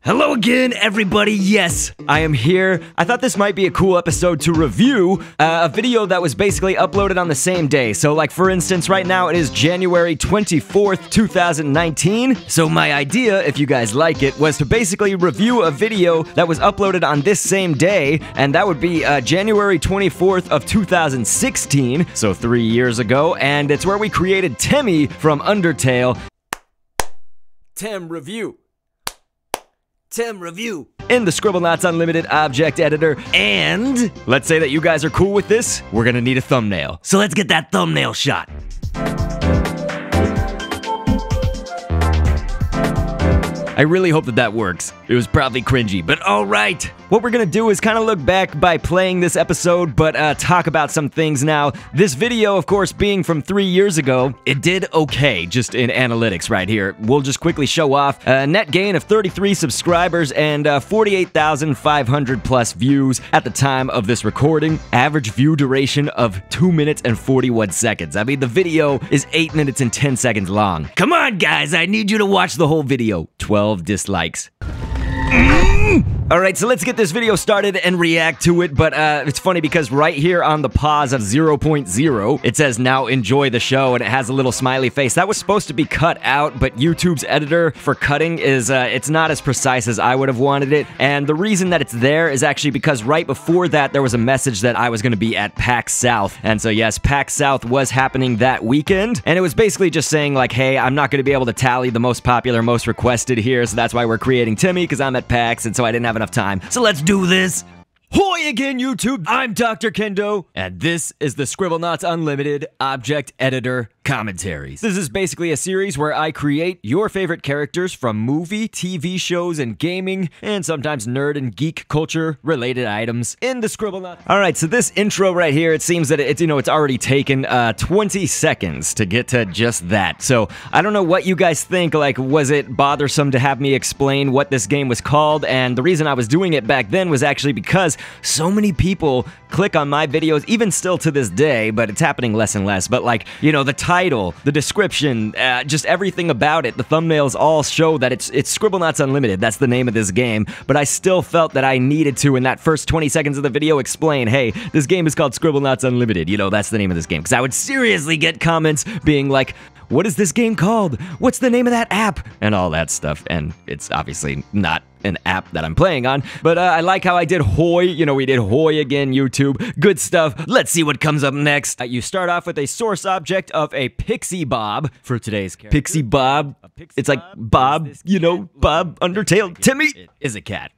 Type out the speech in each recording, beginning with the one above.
Hello again, everybody. Yes, I am here. I thought this might be a cool episode to review a video that was basically uploaded on the same day. So, like, for instance, right now it is January 24th, 2019. So my idea, if you guys like it, was to basically review a video that was uploaded on this same day, and that would be January 24th of 2016, so 3 years ago, and it's where we created Temmie from Undertale. Review in the Scribblenauts Unlimited object editor. And let's say that you guys are cool with this, we're gonna need a thumbnail. So let's get that thumbnail shot. I really hope that that works. It was probably cringy, but alright. What we're gonna do is kind of look back by playing this episode, but talk about some things now. This video, of course, being from 3 years ago, it did okay, just in analytics right here. We'll just quickly show off a net gain of 33 subscribers and 48,500 plus views at the time of this recording. Average view duration of 2 minutes and 41 seconds. I mean, the video is 8 minutes and 10 seconds long. Come on, guys, I need you to watch the whole video. 12 dislikes. Alright, so let's get this video started and react to it, but it's funny because right here on the pause of 0.0, it says, "Now enjoy the show," and it has a little smiley face. That was supposed to be cut out, but YouTube's editor for cutting is, it's not as precise as I would have wanted it, and the reason that it's there is actually because right before that, there was a message that I was going to be at PAX South, and so yes, PAX South was happening that weekend, and it was basically just saying like, hey, I'm not going to be able to tally the most popular, most requested here, so that's why we're creating Temmie, because I'm at PAX, and so I didn't have enough time. So let's do this. Hoi again, YouTube! I'm Dr. Kendo, and this is the Scribblenauts Unlimited Object Editor Commentaries. This is basically a series where I create your favorite characters from movie, TV shows, and gaming, and sometimes nerd and geek culture related items in the Scribblenauts. Alright, so this intro right here, it seems that it's already taken 20 seconds to get to just that. So, I don't know what you guys think, like, was it bothersome to have me explain what this game was called? And the reason I was doing it back then was actually because so many people click on my videos, even still to this day, but it's happening less and less, but like, you know, the title, the description, just everything about it, the thumbnails all show that it's Scribblenauts Unlimited, that's the name of this game, but I still felt that I needed to, in that first 20 seconds of the video, explain, hey, this game is called Scribblenauts Unlimited, you know, that's the name of this game, because I would seriously get comments being like, what is this game called? What's the name of that app? And all that stuff, and it's obviously not an app that I'm playing on, but I like how I did hoi, you know, we did hoi again, YouTube, good stuff. Let's see what comes up next. You start off with a source object of a Pixie Bob for today's character. Pixie Bob, it's like Bob, you know, Bob, Undertale, Temmie is a cat.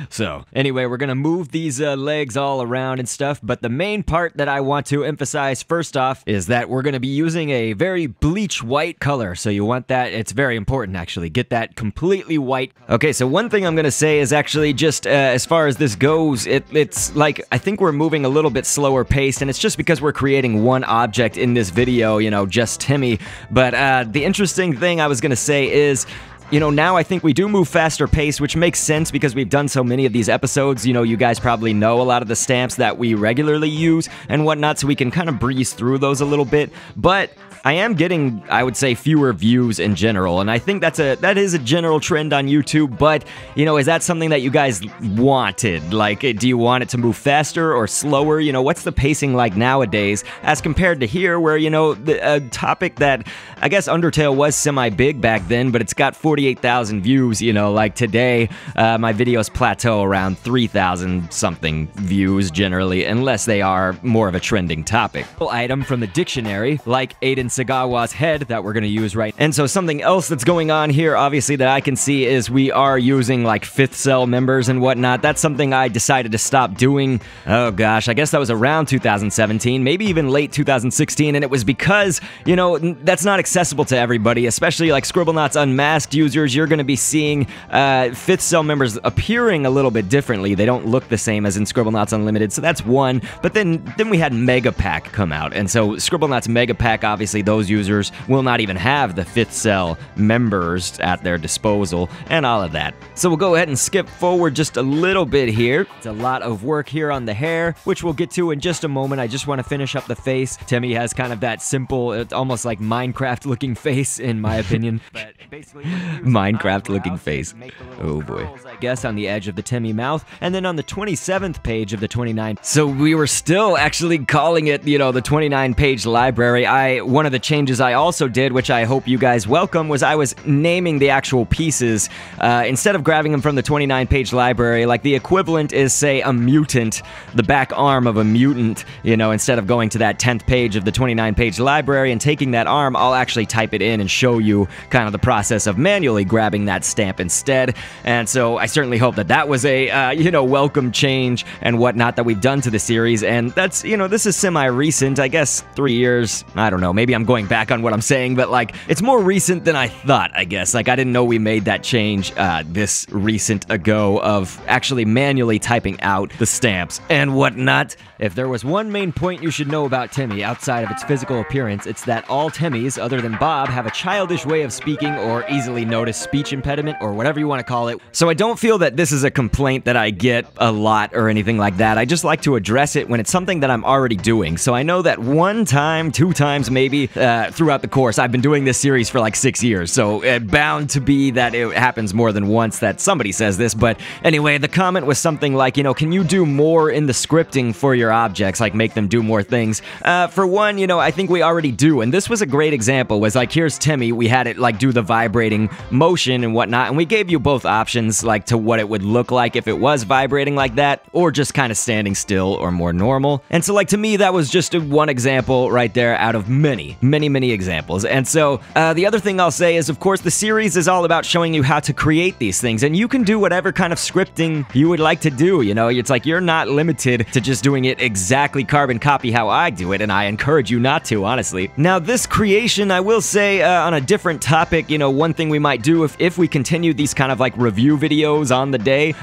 So, anyway, we're gonna move these legs all around and stuff, but the main part that I want to emphasize first off is that we're gonna be using a very bleach white color, so you want that, it's very important actually, get that completely white. Okay, so one thing I'm gonna say is actually just as far as this goes, it's like, I think we're moving a little bit slower paced, and it's just because we're creating one object in this video, you know, just Temmie, but the interesting thing I was gonna say is, you know, now I think we do move faster pace, which makes sense because we've done so many of these episodes. You know, you guys probably know a lot of the stamps that we regularly use and whatnot, so we can kind of breeze through those a little bit. But I am getting, I would say, fewer views in general, and I think that is a general trend on YouTube, but, you know, is that something that you guys wanted? Like, do you want it to move faster or slower? You know, what's the pacing like nowadays as compared to here where, you know, a topic that, I guess Undertale was semi-big back then, but it's got 48,000 views, you know, like today, my videos plateau around 3,000 something views generally, unless they are more of a trending topic. Item from the dictionary, like Aiden Sagawa's head that we're going to use right. And so something else that's going on here, obviously, that I can see is we are using like 5th cell members and whatnot. That's something I decided to stop doing. Oh gosh, I guess that was around 2017, maybe even late 2016, and it was because, you know, that's not accessible to everybody, especially like Scribblenauts Unmasked users. You're going to be seeing 5th cell members appearing a little bit differently. They don't look the same as in Scribblenauts Unlimited, so that's one. But then we had Mega Pack come out, and so Scribblenauts Mega Pack, obviously, those users will not even have the 5th cell members at their disposal and all of that. So we'll go ahead and skip forward just a little bit here. It's a lot of work here on the hair, which we'll get to in just a moment. I just want to finish up the face. Temmie has kind of that simple, it's almost like Minecraft looking face in my opinion. But basically, Minecraft-looking face. Oh boy. I guess on the edge of the Temmie mouth, and then on the 27th page of the 29. So we were still actually calling it, the 29-page library. One of the changes I also did, which I hope you guys welcome, was I was naming the actual pieces instead of grabbing them from the 29-page library. Like the equivalent is, say, a mutant, the back arm of a mutant. Instead of going to that 10th page of the 29-page library and taking that arm, I'll actually type it in and show you kind of the process of manually grabbing that stamp instead. And so I certainly hope that that was a welcome change and whatnot that we've done to the series. And that's, this is semi-recent, I guess 3 years. I don't know, maybe I'm going back on what I'm saying, but like, it's more recent than I thought, I guess. Like, I didn't know we made that change this recent ago of actually manually typing out the stamps and whatnot. If there was one main point you should know about Temmie outside of its physical appearance, it's that all Temmies, other than Bob, have a childish way of speaking or easily noticed speech impediment or whatever you want to call it. So I don't feel that this is a complaint that I get a lot or anything like that. I just like to address it when it's something that I'm already doing. So I know that one time, two times maybe, throughout the course, I've been doing this series for like 6 years. So bound to be that it happens more than once that somebody says this. But anyway, the comment was something like, can you do more in the scripting for your objects, like make them do more things? For one, I think we already do, and this was a great example, was like, here's Temmie, we had it like do the vibrating motion and whatnot, and we gave you both options, like to what it would look like if it was vibrating like that, or just kind of standing still or more normal. And so like, to me, that was just one example right there out of many examples. And so the other thing I'll say is, of course, the series is all about showing you how to create these things, and you can do whatever kind of scripting you would like to do. It's like you're not limited to just doing it exactly carbon copy how I do it, and I encourage you not to, honestly. Now, this creation, I will say, on a different topic, one thing we might do if we continue these kind of like review videos on the day,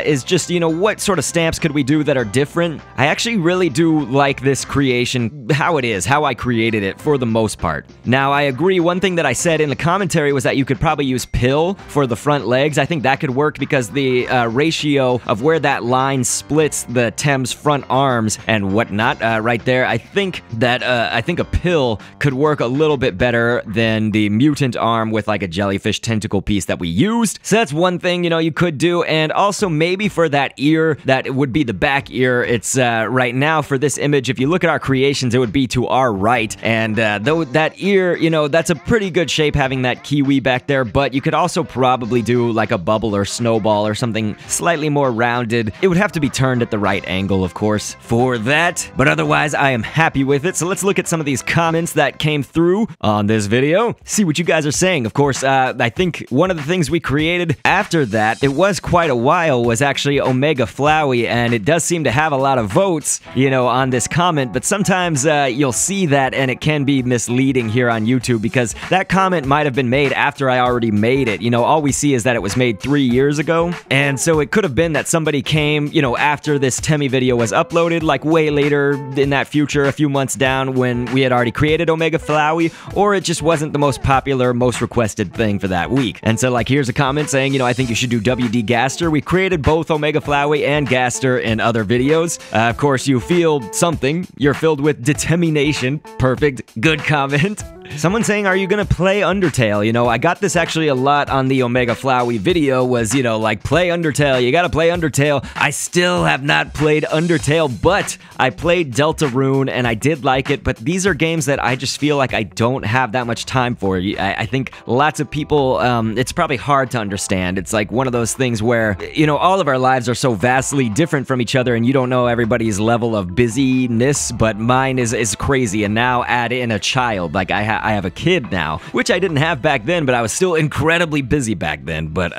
is just, what sort of stamps could we do that are different? I actually really do like this creation, how it is, how I created it for the most part. Now, I agree, one thing that I said in the commentary was that you could probably use pill for the front legs. I think that could work because the ratio of where that line splits the Tem's front arms and whatnot, right there, I think that a pill could work a little bit better than the mutant arm with like a jellyfish tentacle piece that we used. So that's one thing, you could do. And also maybe for that ear, that would be the back ear. It's right now for this image, if you look at our creations, it would be to our right. And though that ear, that's a pretty good shape having that kiwi back there, but you could also probably do like a bubble or snowball or something slightly more rounded. It would have to be turned at the right angle, of course, for that. But otherwise, I am happy with it. So let's look at some of these comments that came through on this video. See what you guys are saying. Of course, I think one of the things we created after that, it was quite a while, was actually Omega Flowey, and it does seem to have a lot of votes, on this comment, but sometimes you'll see that and it can be misleading here on YouTube because that comment might have been made after I already made it. All we see is that it was made 3 years ago, and so it could have been that somebody came, after this Temmie video was uploaded, like way later in that future, a few months down when we had already created Omega Flowey, or it just wasn't the most popular, most requested thing for that week. And so like, here's a comment saying, I think you should do WD Gaster. We created both Omega Flowey and Gaster in other videos. Of course, you feel something. You're filled with determination. Perfect. Good comment. Someone saying, are you gonna play Undertale? I got this actually a lot on the Omega Flowey video, was, like, play Undertale, you gotta play Undertale. I still have not played Undertale, but I played Deltarune, and I did like it, but these are games that I just feel like I don't have that much time for. I think lots of people, it's probably hard to understand. It's like one of those things where, all of our lives are so vastly different from each other, and you don't know everybody's level of busyness, but mine is crazy, and now add in a child. Like, I have a kid now, which I didn't have back then, but I was still incredibly busy back then. But,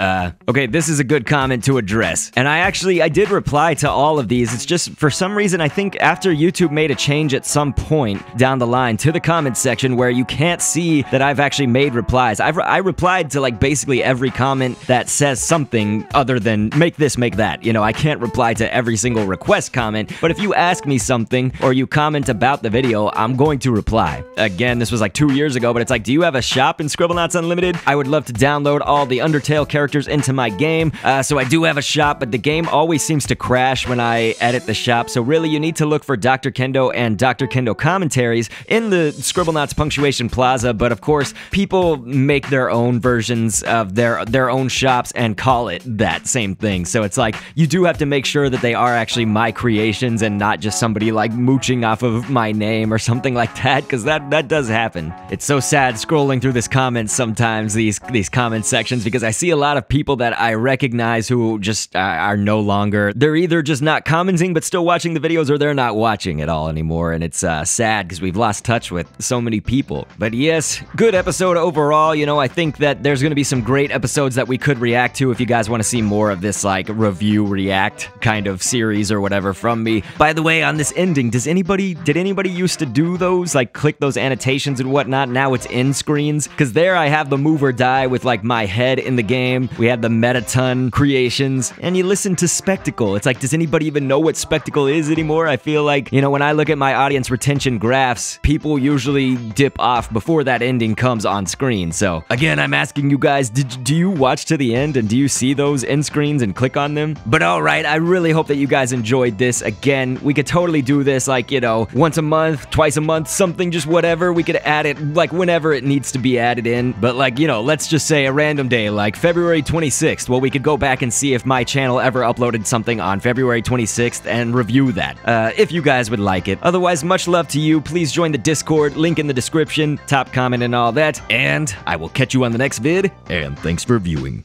okay, this is a good comment to address. And I did reply to all of these. It's just, for some reason, I think after YouTube made a change at some point down the line to the comments section where you can't see that I've actually made replies. I replied to, like, basically every comment that says something other than make this, make that. I can't reply to every single request comment, but if you ask me something or you comment about the video, I'm going to reply. Again, this was like 2 2 years ago, but it's like, do you have a shop in Scribblenauts Unlimited? I would love to download all the Undertale characters into my game. So I do have a shop, but the game always seems to crash when I edit the shop. So really, you need to look for Dr. Kendo and Dr. Kendo commentaries in the Scribblenauts Punctuation Plaza. But of course, people make their own versions of their own shops and call it that same thing. So it's like, you do have to make sure that they are actually my creations and not just somebody like mooching off of my name or something like that, because that does happen. It's so sad scrolling through this comments sometimes, these comment sections, because I see a lot of people that I recognize who just are no longer, they're either just not commenting but still watching the videos, or they're not watching at all anymore, and it's sad because we've lost touch with so many people. But yes, good episode overall. You know, I think that there's gonna be some great episodes that we could react to if you guys want to see more of this like review react kind of series or whatever from me. By the way, on this ending, did anybody used to do those, like click those annotations and whatnot? Now it's in screens, because there I have the move or die with like my head in the game. We had the Metaton creations, and you listen to Spectacle. It's like, does anybody even know what Spectacle is anymore? I feel like, you know, when I look at my audience retention graphs, people usually dip off before that ending comes on screen. So again, I'm asking you guys, do you watch to the end, and do you see those end screens and click on them? But alright, I really hope that you guys enjoyed this. Again, we could totally do this like, you know, once a month, twice a month, something, just whatever. We could add it like whenever it needs to be added in. But like, you know, let's just say a random day like February 26th. Well, we could go back and see if my channel ever uploaded something on February 26th and review that, if you guys would like it. Otherwise, much love to you. Please join the Discord, link in the description, top comment and all that. And I will catch you on the next vid, and thanks for viewing.